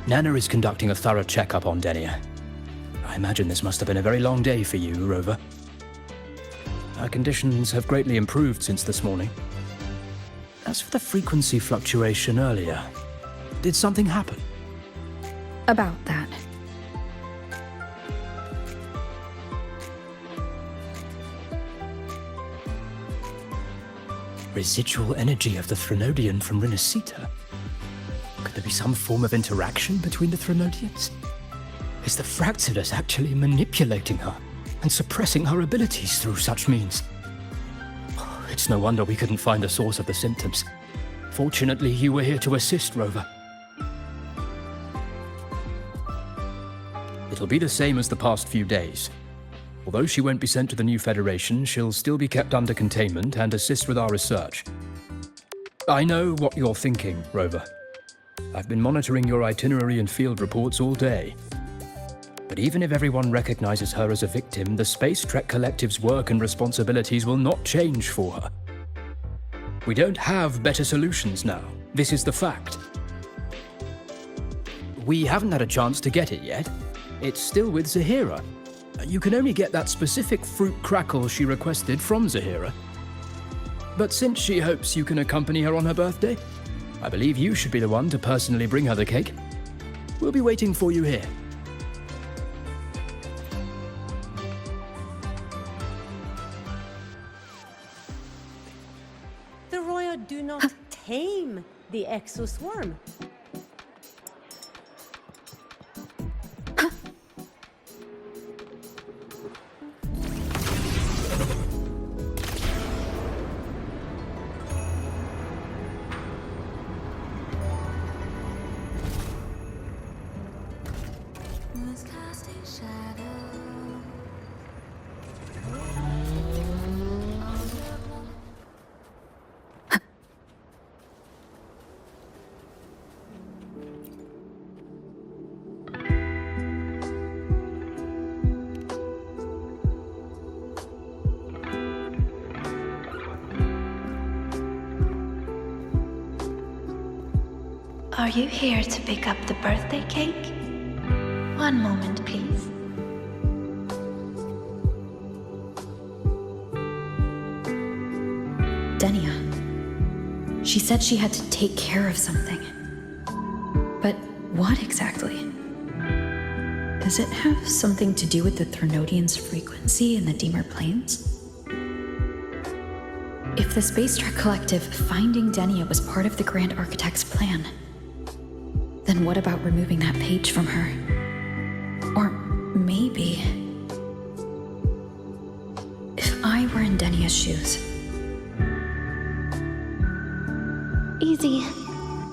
Nana is conducting a thorough checkup on Denia. I imagine this must have been a very long day for you, Rover. Her conditions have greatly improved since this morning. As for the frequency fluctuation earlier, did something happen? About that. Residual energy of the Threnodian from Renacita? Could there be some form of interaction between the Threnodians? Is the Fractilus actually manipulating her and suppressing her abilities through such means? It's no wonder we couldn't find the source of the symptoms. Fortunately, you were here to assist, Rover. It'll be the same as the past few days. Although she won't be sent to the new Federation, she'll still be kept under containment and assist with our research. I know what you're thinking, Rover. I've been monitoring your itinerary and field reports all day. But even if everyone recognizes her as a victim, the Space Trek Collective's work and responsibilities will not change for her. We don't have better solutions now. This is the fact. We haven't had a chance to get it yet. It's still with Zahira. You can only get that specific fruit crackle she requested from Zahira. But since she hopes you can accompany her on her birthday, I believe you should be the one to personally bring her the cake. We'll be waiting for you here. The Roya do not tame the exoswarm. Are you here to pick up the birthday cake? One moment, please. Denia. She said she had to take care of something. But what exactly? Does it have something to do with the Threnodian's frequency in the Deemer Plains? If the Space Trek Collective finding Denia was part of the Grand Architect's plan, then what about removing that page from her? Or maybe... if I were in Denia's shoes... Easy.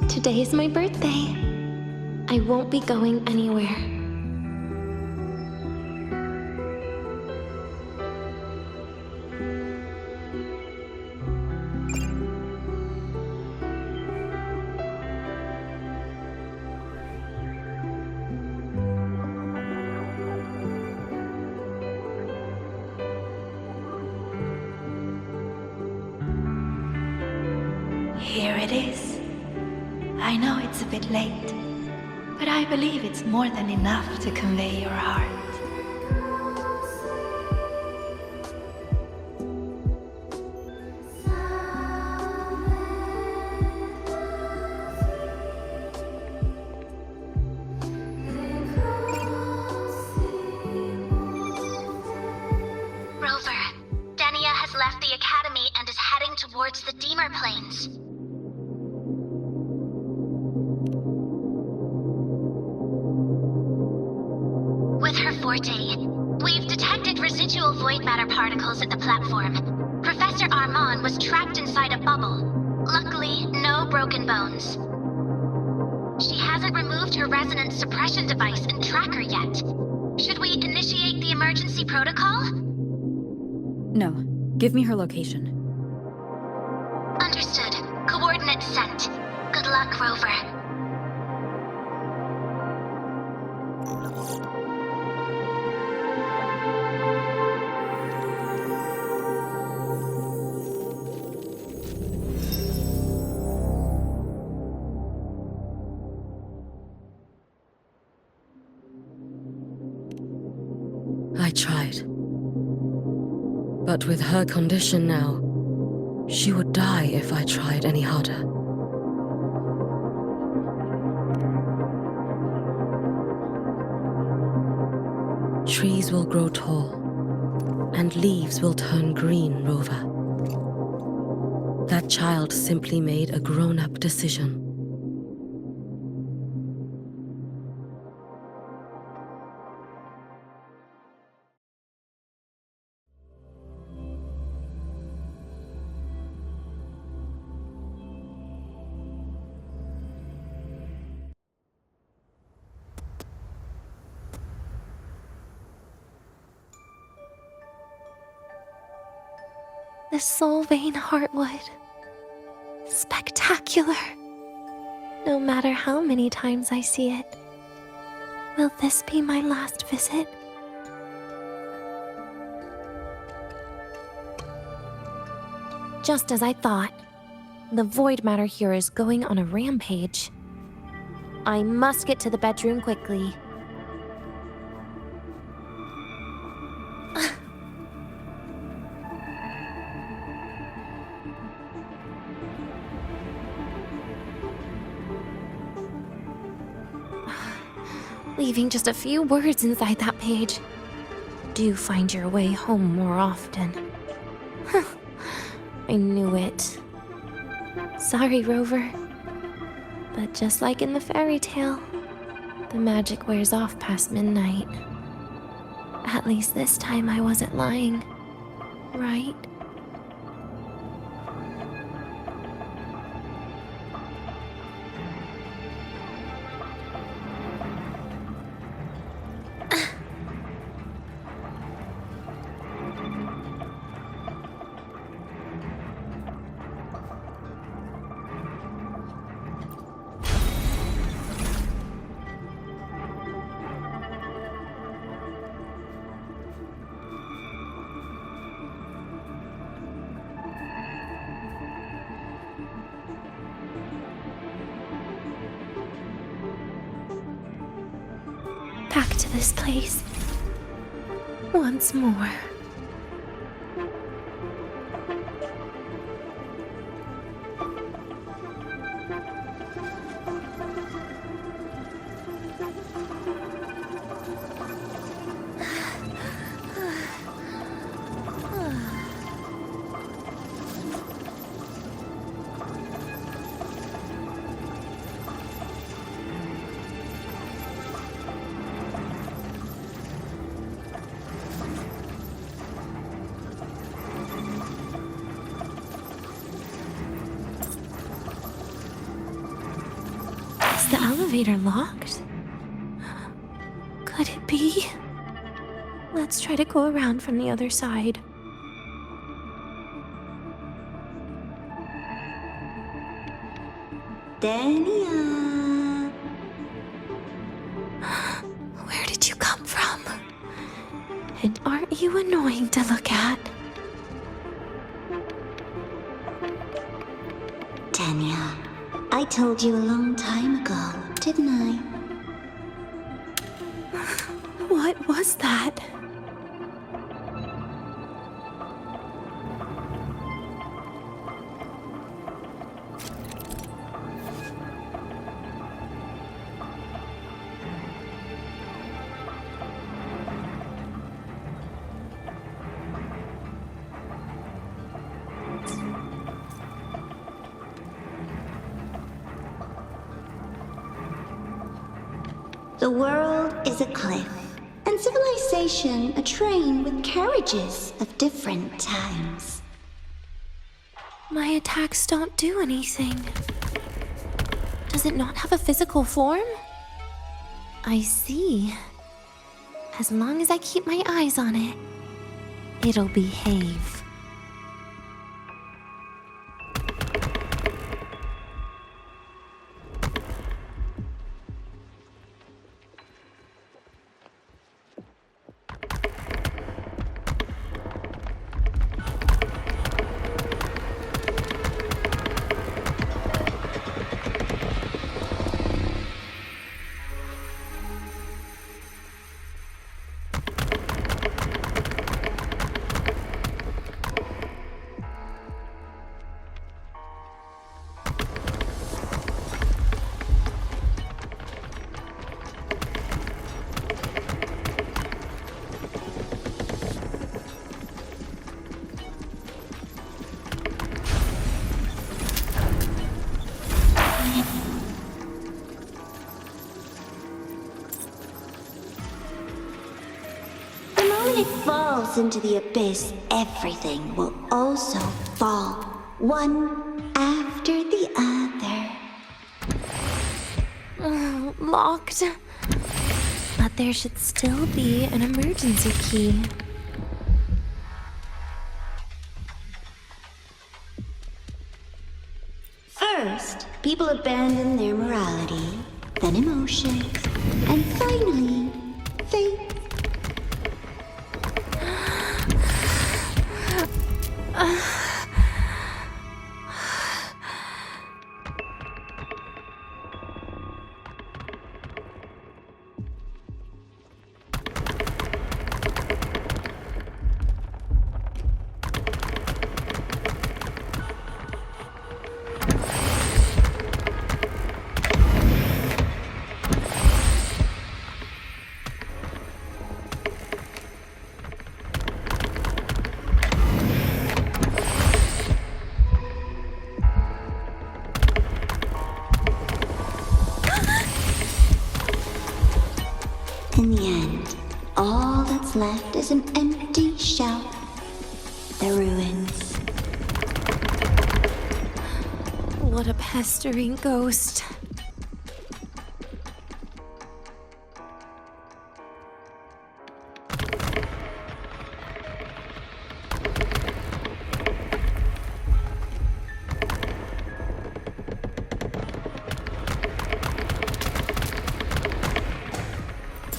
Today is my birthday. I won't be going anywhere. Here it is. I know it's a bit late, but I believe it's more than enough to convey your heart. Rover, Denia has left the Academy and is heading towards the Deemer Plains. With her forte, we've detected residual void matter particles at the platform. Professor Armand was trapped inside a bubble. Luckily, no broken bones. She hasn't removed her resonance suppression device and tracker yet. Should we initiate the emergency protocol? No. Give me her location. Understood. Coordinates sent. Good luck, Rover. tried. But with her condition now, she would die if I tried any harder. Trees will grow tall, and leaves will turn green, Rover. That child simply made a grown-up decision. The Solvane Heartwood. Spectacular. No matter how many times I see it. Will this be my last visit? Just as I thought. The void matter here is going on a rampage. I must get to the bedroom quickly. Leaving just a few words inside that page. Do find your way home more often. I knew it. Sorry, Rover. But just like in the fairy tale, the magic wears off past midnight. At least this time I wasn't lying, right? Back to this place. Once more. Is the elevator locked? Could it be? Let's try to go around from the other side. Dania. Where did you come from? And aren't you annoying to look at? Tanya, I told you a long time ago, didn't I? What was that? The world is a cliff, and civilization a train with carriages of different times. My attacks don't do anything. Does it not have a physical form? I see. As long as I keep my eyes on it, it'll behave. when it falls into the abyss, everything will also fall, one after the other. Locked. But there should still be an emergency key. First, people abandon their morality, then emotions, and finally, faith. In the end, all that's left is an empty shell. The ruins. What a pestering ghost.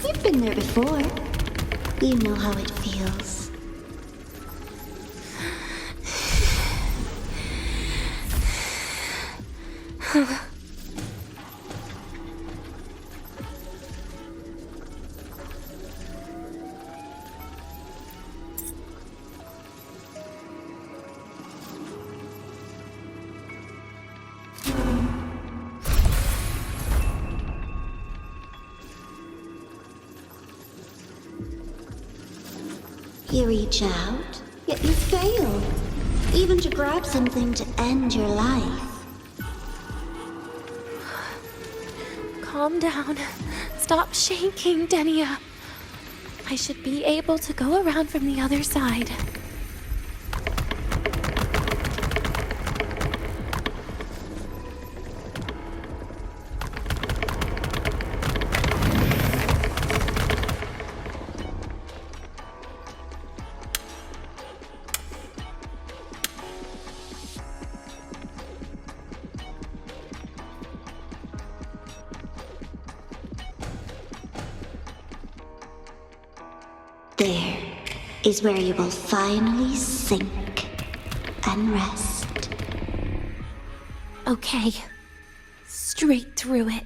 You've been there before. You know how it feels. You reach out, yet you fail. Even to grab something to end your life. Calm down. Stop shaking, Denia. I should be able to go around from the other side. There is where you will finally sink and rest. Okay. Straight through it.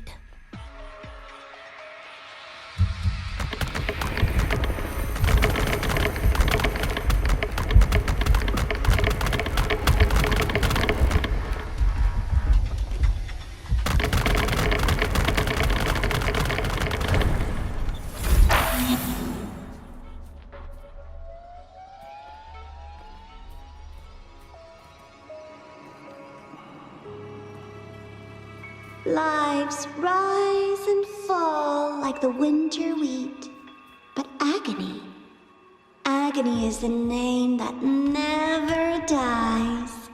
Lives rise and fall like the winter wheat. But agony. Agony is the name that never dies.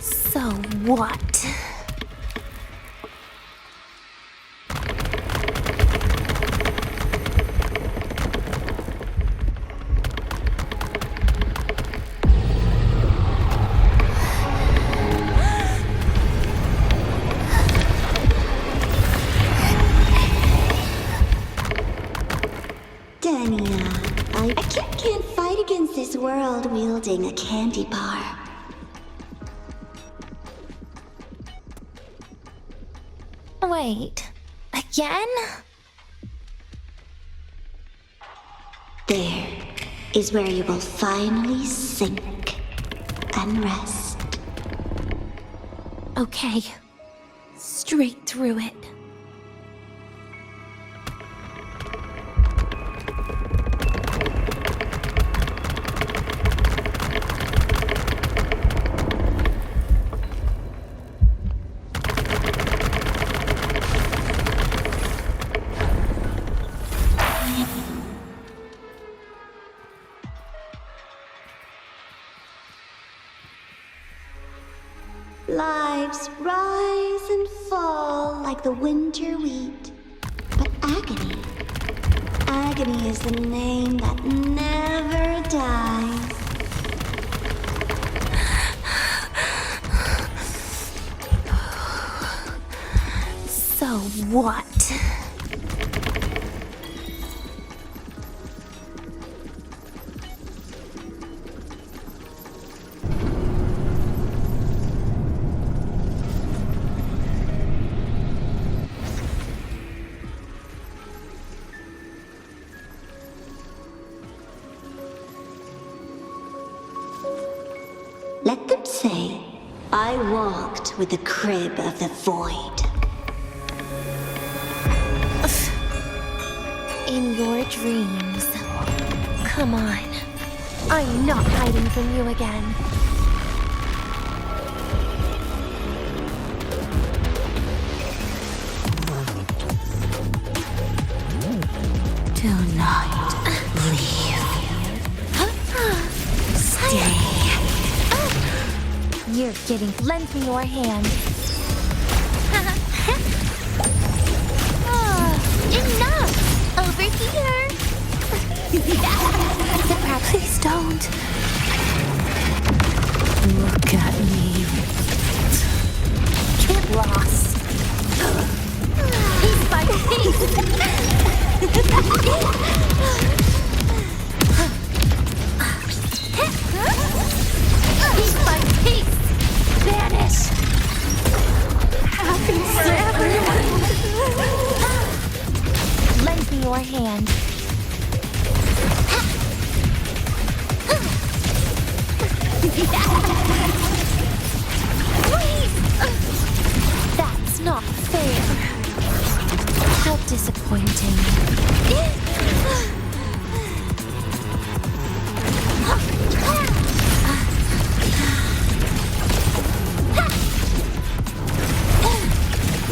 So what? I can't fight against this world wielding a candy bar. Wait, again? There is where you will finally sink and rest. Okay, straight through it. Lives rise and fall like the winter wheat. But agony, agony is the name that never dies. So what? Let them say, I walked with the crib of the void. In your dreams. Come on. I'm not hiding from you again. Do not leave. Stay. You're getting... Lend me your hand. Enough! Over here! Please don't. Look at me. Get lost. Piece by piece. Piece by piece. Vanish. Happy forever. Lend me your hand. That's not fair. How disappointing.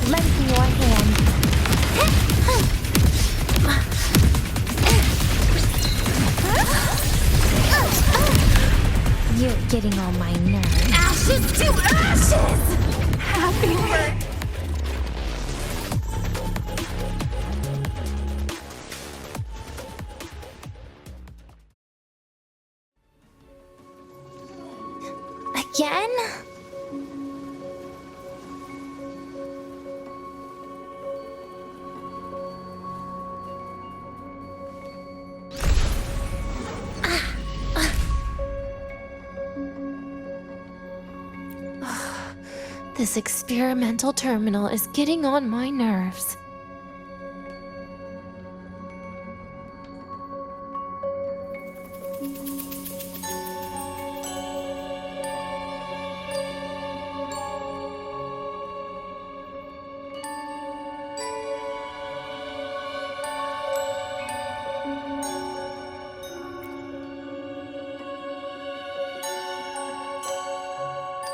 Lend me your hand. You're getting on my nerves. Ashes to ashes! Happy work. Again? This experimental terminal is getting on my nerves.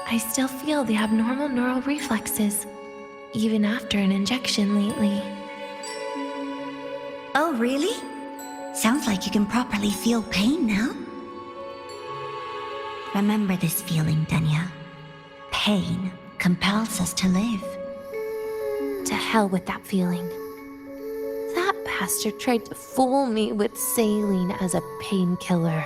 I still feel the abnormal neural reflexes, even after an injection lately. Oh, really? Sounds like you can properly feel pain now. Remember this feeling, Danya. Pain compels us to live. To hell with that feeling. That bastard tried to fool me with saline as a painkiller.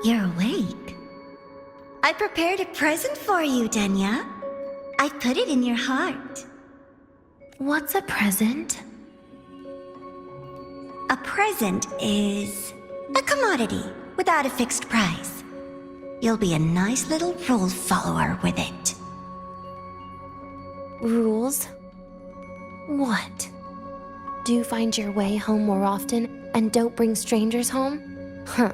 You're awake. I prepared a present for you, Danya. I put it in your heart. What's a present? A present is a commodity without a fixed price. You'll be a nice little rule follower with it. Rules? What? Do you find your way home more often and don't bring strangers home? Huh.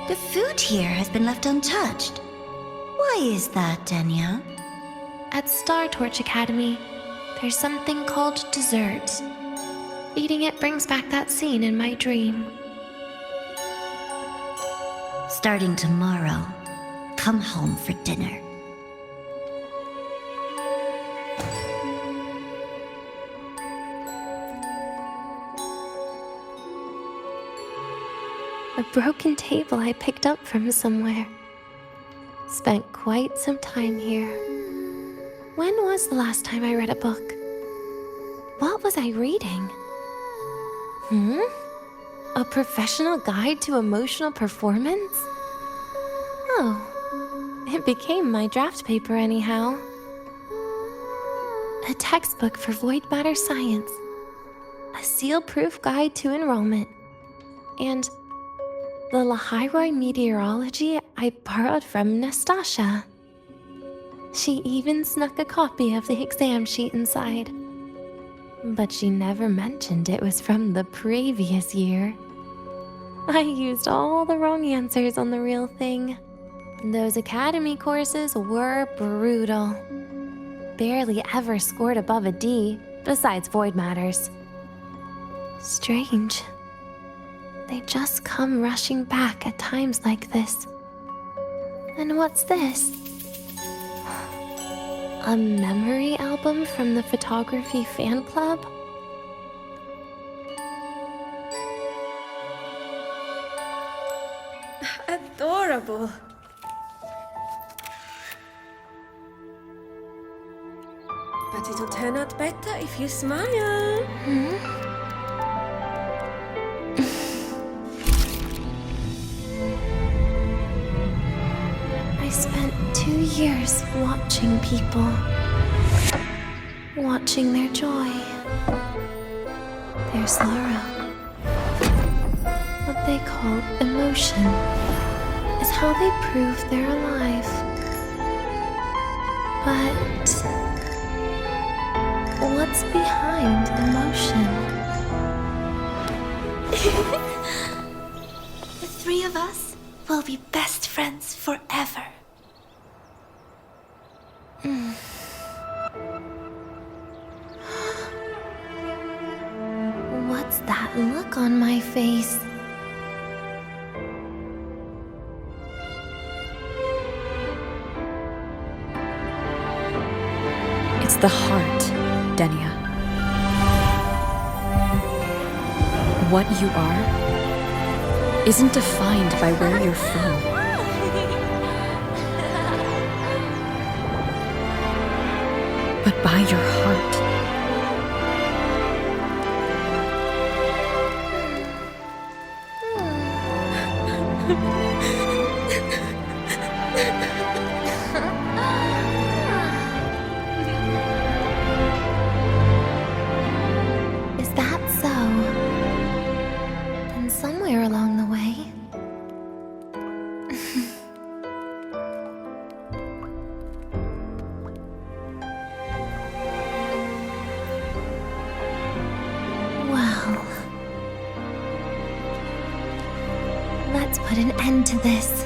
The food here has been left untouched. Why is that, Danya? At Star Torch Academy, there's something called dessert. Eating it brings back that scene in my dream. Starting tomorrow, come home for dinner. A broken table I picked up from somewhere. Spent quite some time here. When was the last time I read a book? What was I reading? A professional guide to emotional performance? Oh, it became my draft paper anyhow. A textbook for void matter science. A seal-proof guide to enrollment. And the Lahai-Roi meteorology I borrowed from Nastasha. She even snuck a copy of the exam sheet inside. But she never mentioned it was from the previous year. I used all the wrong answers on the real thing. Those academy courses were brutal. Barely ever scored above a D, besides void matters. Strange. They just come rushing back at times like this. And what's this? A memory album from the photography fan club? Adorable. But it'll turn out better if you smile. I spent 2 years watching people. Watching their joy. Their sorrow. What they call emotion is how they prove they're alive. But what's behind emotion? The three of us will be best friends forever. What's that look on my face? It's the heart, Denia. What you are isn't defined by where you're from. But by your heart. Is that so? Then somewhere along the way... Well... Let's put an end to this.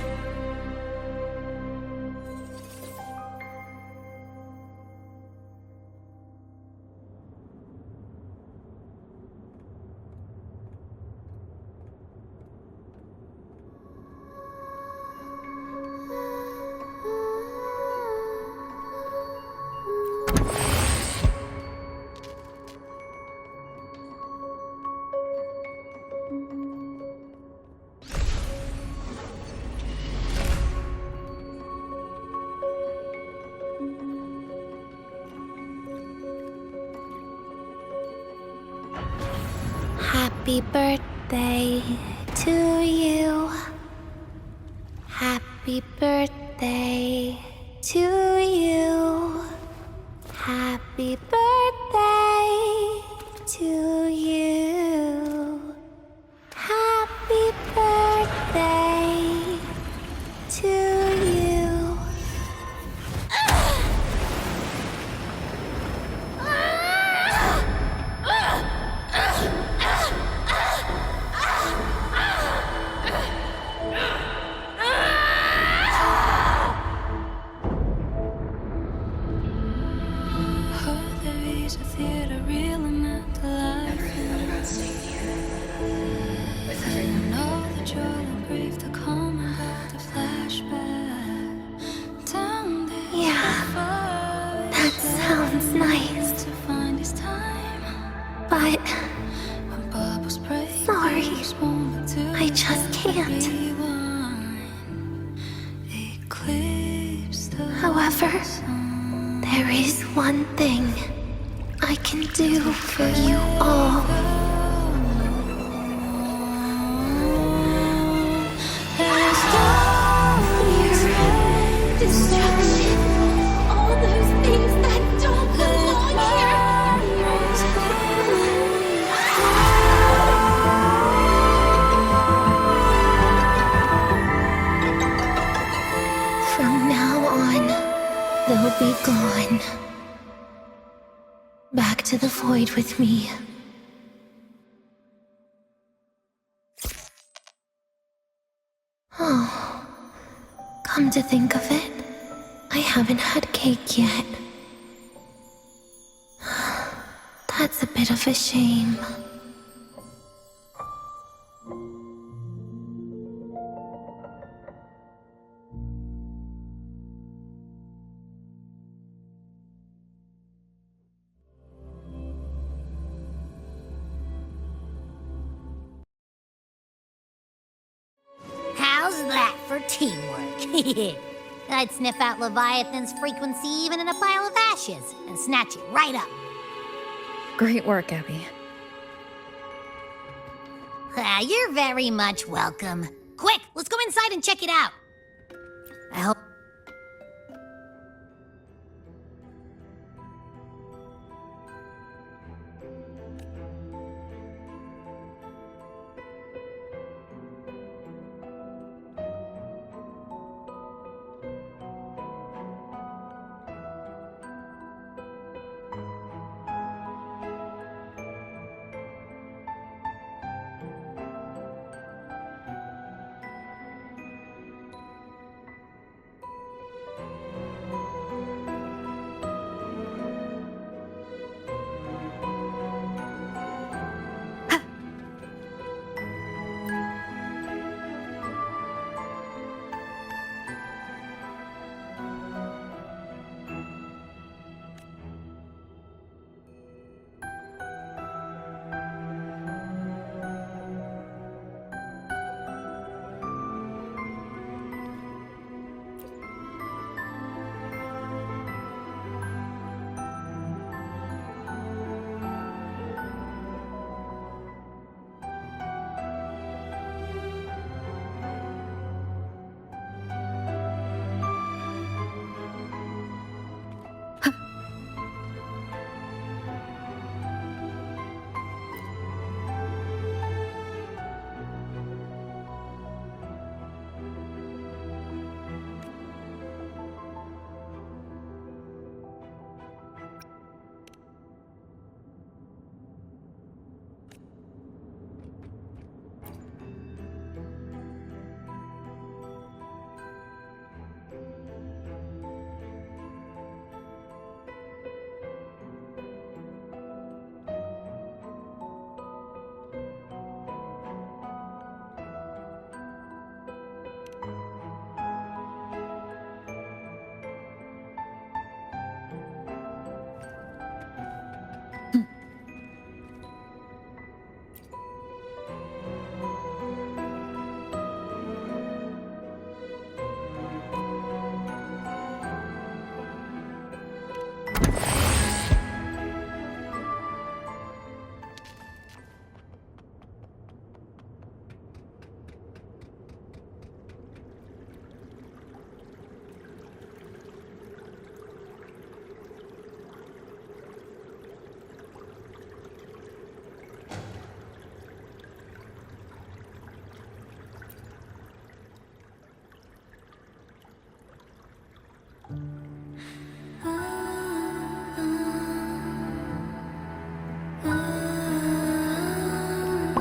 Happy birthday to you. Happy birthday to you. Happy birthday to you. Happy birthday to you. Oh, the But... sorry. I just can't. However, there is one thing I can do for you all. Destruction. All those things that don't belong here. From now on, they'll be gone. Back to the void with me. Oh, come to think of it, I haven't had cake yet. That's a bit of a shame. How's that for teamwork? I'd sniff out Leviathan's frequency even in a pile of ashes and snatch it right up. Great work, Abby. You're very much welcome. Quick, let's go inside and check it out. I hope...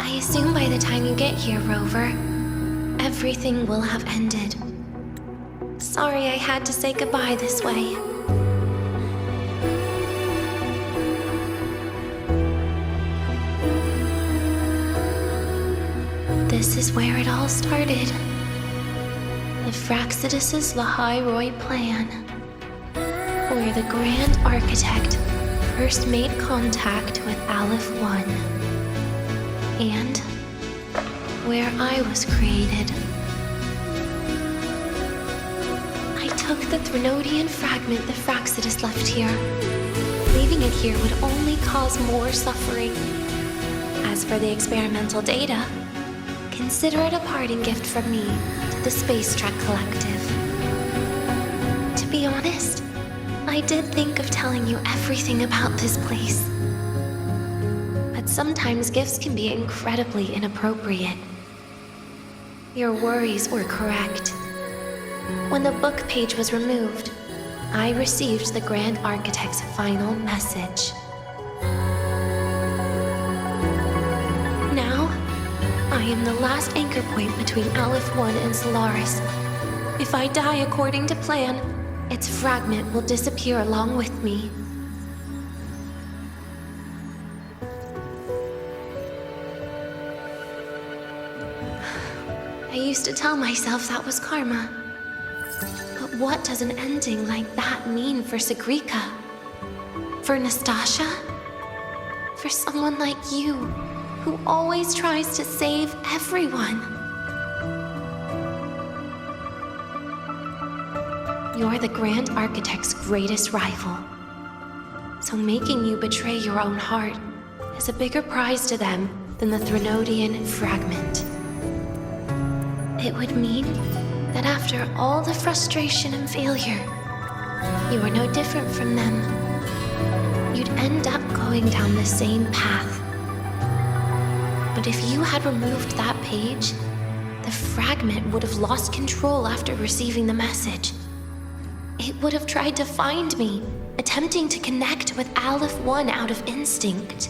I assume by the time you get here, Rover, everything will have ended. Sorry I had to say goodbye this way. This is where it all started. The Fraxidus's Lahai-Roi plan. Where the Grand Architect first made contact with Aleph 1, and where I was created. I took the Threnodian fragment the Fraxidus left here. Leaving it here would only cause more suffering. As for the experimental data, consider it a parting gift from me to the Space Trek Collective. To be honest, I did think of telling you everything about this place. But sometimes gifts can be incredibly inappropriate. Your worries were correct. When the book page was removed, I received the Grand Architect's final message. Now, I am the last anchor point between Aleph 1 and Solaris. If I die according to plan, its fragment will disappear along with me. I used to tell myself that was karma. But what does an ending like that mean for Sigrika? For Nastasha? For someone like you, who always tries to save everyone? You're the Grand Architect's greatest rival. So making you betray your own heart is a bigger prize to them than the Threnodian fragment. It would mean that after all the frustration and failure, you are no different from them. You'd end up going down the same path. But if you had removed that page, the fragment would have lost control after receiving the message. It would have tried to find me, attempting to connect with Aleph 1 out of instinct.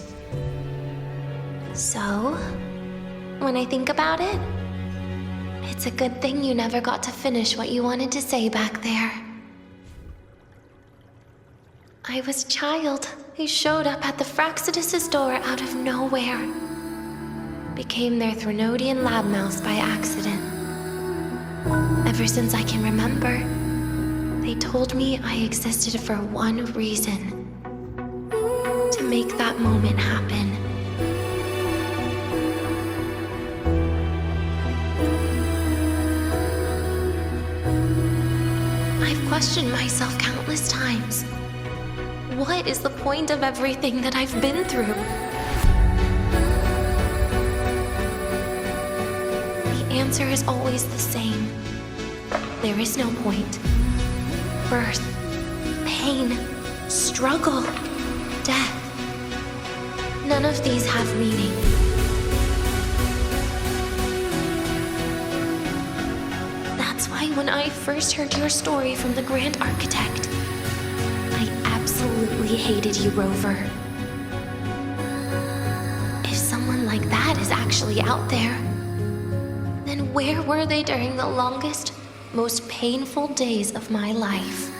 So, when I think about it, it's a good thing you never got to finish what you wanted to say back there. I was a child who showed up at the Fraxidus' door out of nowhere. Became their Threnodian lab mouse by accident. Ever since I can remember, they told me I existed for one reason. To make that moment happen. I've questioned myself countless times. What is the point of everything that I've been through? The answer is always the same. There is no point. Birth, pain, struggle, death. None of these have meaning. That's why when I first heard your story from the Grand Architect, I absolutely hated you, Rover. If someone like that is actually out there, then where were they during the longest, most painful days of my life?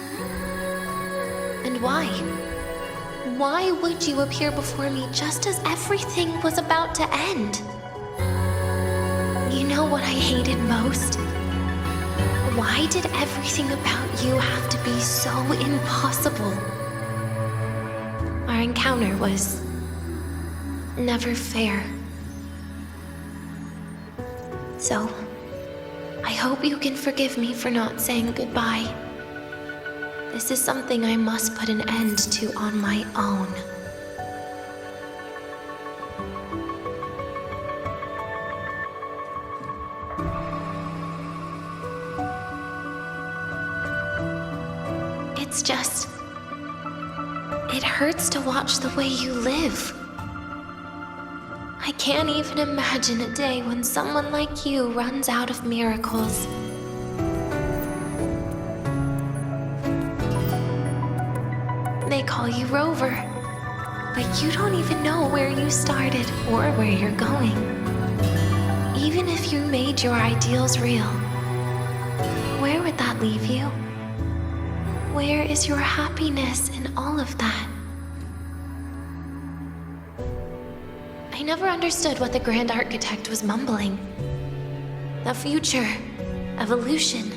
And why? Why would you appear before me just as everything was about to end? You know what I hated most? Why did everything about you have to be so impossible? Our encounter was never fair. So, I hope you can forgive me for not saying goodbye. This is something I must put an end to on my own. It's just... it hurts to watch the way you live. I can't even imagine a day when someone like you runs out of miracles. They call you Rover, but you don't even know where you started or where you're going. Even if you made your ideals real, where would that leave you? Where is your happiness in all of that? I never understood what the Grand Architect was mumbling. The future, evolution,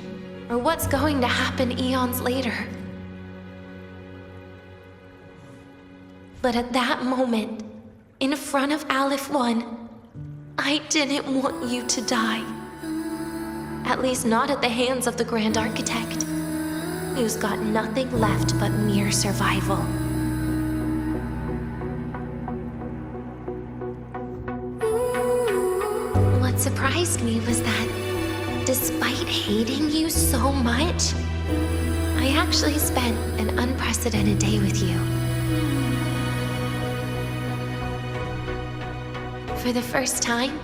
or what's going to happen eons later. But at that moment, in front of Aleph 1, I didn't want you to die. At least not at the hands of the Grand Architect, who's got nothing left but mere survival. What surprised me was that, despite hating you so much, I actually spent an unprecedented day with you. For the first time,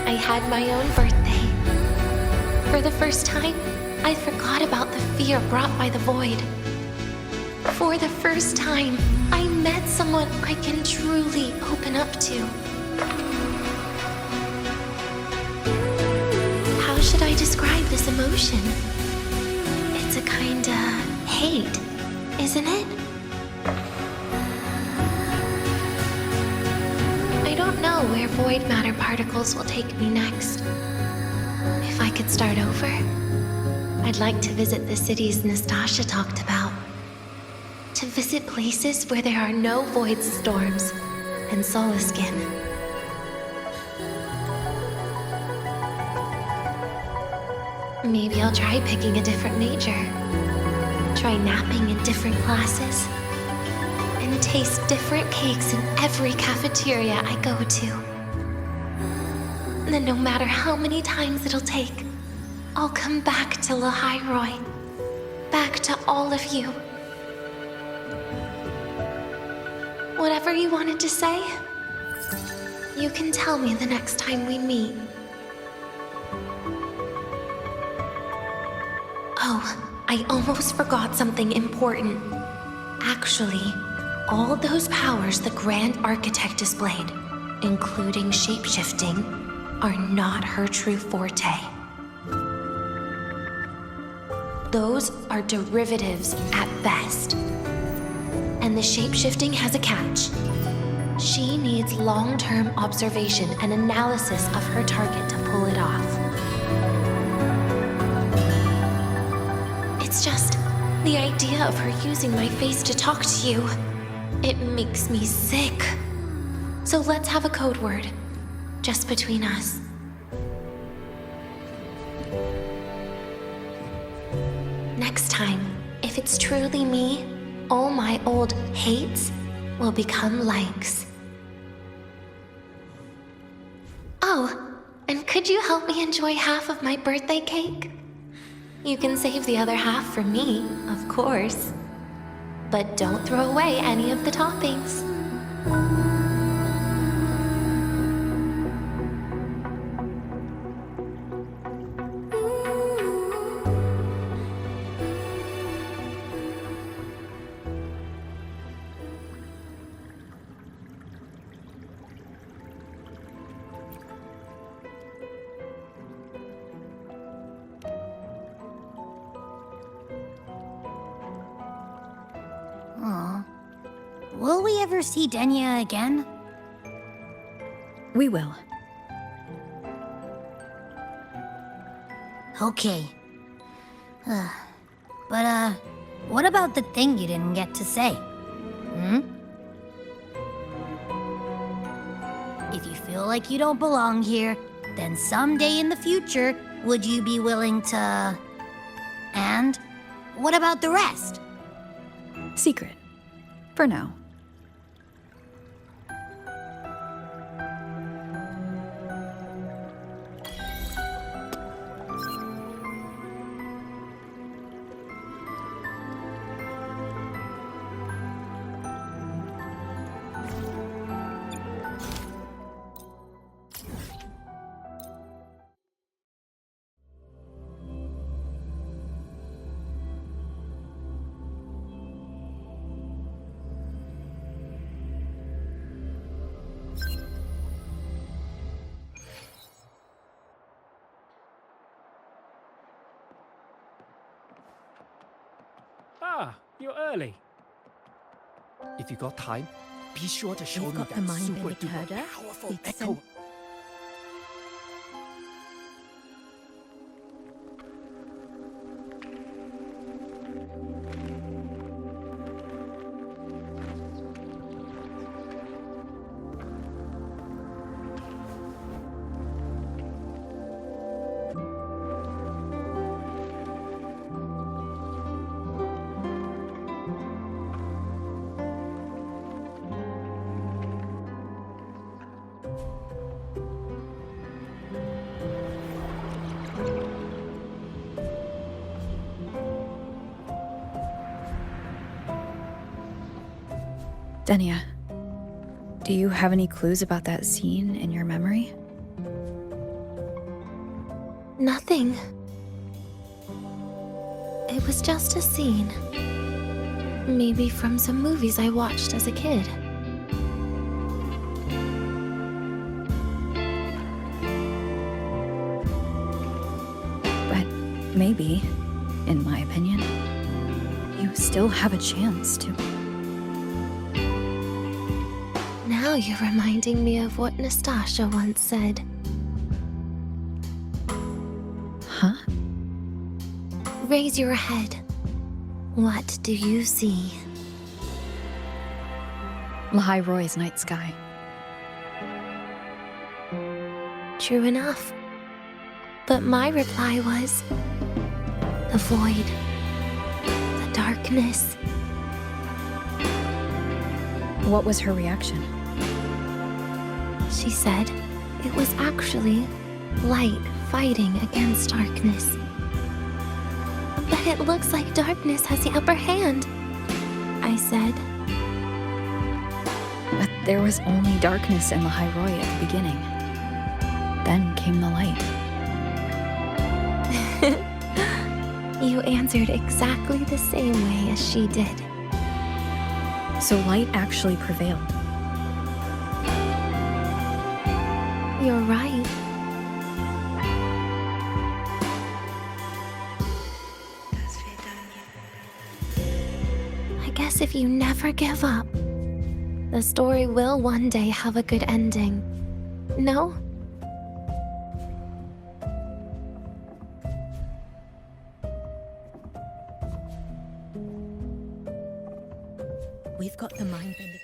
I had my own birthday. For the first time, I forgot about the fear brought by the void. For the first time, I met someone I can truly open up to. How should I describe this emotion? It's a kinda hate, isn't it? I don't know where void matter particles will take me next. If I could start over, I'd like to visit the cities Nastasha talked about. To visit places where there are no void storms and Solaskin. Maybe I'll try picking a different major. Try napping in different classes. And taste different cakes in every cafeteria I go to. Then no matter how many times it'll take, I'll come back to Lahai-Roi. Back to all of you. Whatever you wanted to say, you can tell me the next time we meet. Oh, I almost forgot something important. Actually, all those powers the Grand Architect displayed, including shape-shifting, are not her true forte. Those are derivatives at best. And the shape-shifting has a catch. She needs long-term observation and analysis of her target to pull it off. It's just the idea of her using my face to talk to you. It makes me sick. So let's have a code word, just between us. Next time, if it's truly me, all my old hates will become likes. Oh, and could you help me enjoy half of my birthday cake? You can save the other half for me, of course. But don't throw away any of the toppings. Will we ever see Denya again? We will. Okay. But what about the thing you didn't get to say? If you feel like you don't belong here, then someday in the future, would you be willing to... And what about the rest? Secret. For now. Ah, you're early. If you got time, be sure to show me got the that mind super in the duper Kurda. powerful It's echo. an- Denia, do you have any clues about that scene in your memory? Nothing. It was just a scene. Maybe from some movies I watched as a kid. But maybe, in my opinion, you still have a chance to. Now you're reminding me of what Nastasha once said. Huh? Raise your head. What do you see? Lahai-Roi's night sky. True enough. But my reply was... the void. The darkness. What was her reaction? She said it was actually light fighting against darkness. But it looks like darkness has the upper hand, I said. But there was only darkness in Lahai-Roi at the beginning. Then came the light. You answered exactly the same way as she did. So light actually prevailed. You're right. I guess if you never give up, the story will one day have a good ending. No? We've got the mind-bending.